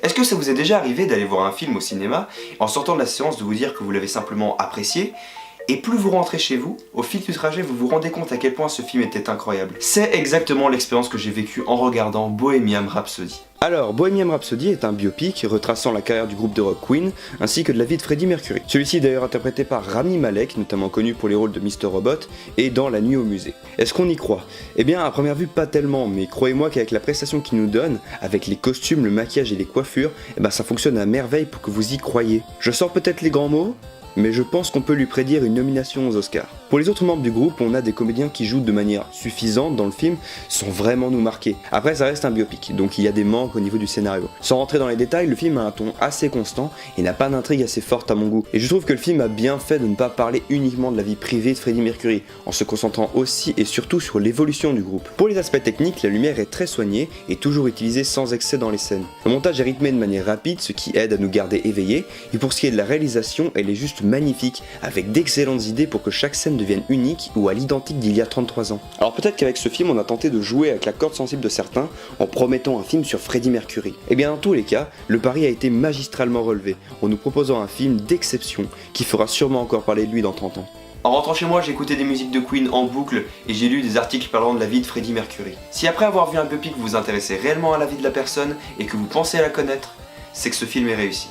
Est-ce que ça vous est déjà arrivé d'aller voir un film au cinéma, en sortant de la séance de vous dire que vous l'avez simplement apprécié, et plus vous rentrez chez vous, au fil du trajet, vous vous rendez compte à quel point ce film était incroyable. C'est exactement l'expérience que j'ai vécue en regardant Bohemian Rhapsody. Alors, Bohemian Rhapsody est un biopic retraçant la carrière du groupe de rock Queen, ainsi que de la vie de Freddie Mercury. Celui-ci est d'ailleurs interprété par Rami Malek, notamment connu pour les rôles de Mr. Robot, et dans La Nuit au musée. Est-ce qu'on y croit? Eh bien, à première vue, pas tellement, mais croyez-moi qu'avec la prestation qu'il nous donne, avec les costumes, le maquillage et les coiffures, ça fonctionne à merveille pour que vous y croyiez. Je sors peut-être les grands mots, mais je pense qu'on peut lui prédire une nomination aux Oscars. Pour les autres membres du groupe, on a des comédiens qui jouent de manière suffisante dans le film, sans vraiment nous marquer. Après, ça reste un biopic, donc il y a des manques au niveau du scénario. Sans rentrer dans les détails, le film a un ton assez constant et n'a pas d'intrigue assez forte à mon goût. Et je trouve que le film a bien fait de ne pas parler uniquement de la vie privée de Freddie Mercury, en se concentrant aussi et surtout sur l'évolution du groupe. Pour les aspects techniques, la lumière est très soignée et toujours utilisée sans excès dans les scènes. Le montage est rythmé de manière rapide, ce qui aide à nous garder éveillés, et pour ce qui est de la réalisation, elle est juste magnifique, avec d'excellentes idées pour que chaque scène devienne unique ou à l'identique d'il y a 33 ans. Alors peut-être qu'avec ce film on a tenté de jouer avec la corde sensible de certains en promettant un film sur Freddie Mercury. Et bien dans tous les cas, le pari a été magistralement relevé, en nous proposant un film d'exception qui fera sûrement encore parler de lui dans 30 ans. En rentrant chez moi, j'ai écouté des musiques de Queen en boucle et j'ai lu des articles parlant de la vie de Freddie Mercury. Si après avoir vu un biopic vous vous intéressez réellement à la vie de la personne et que vous pensez à la connaître, c'est que ce film est réussi.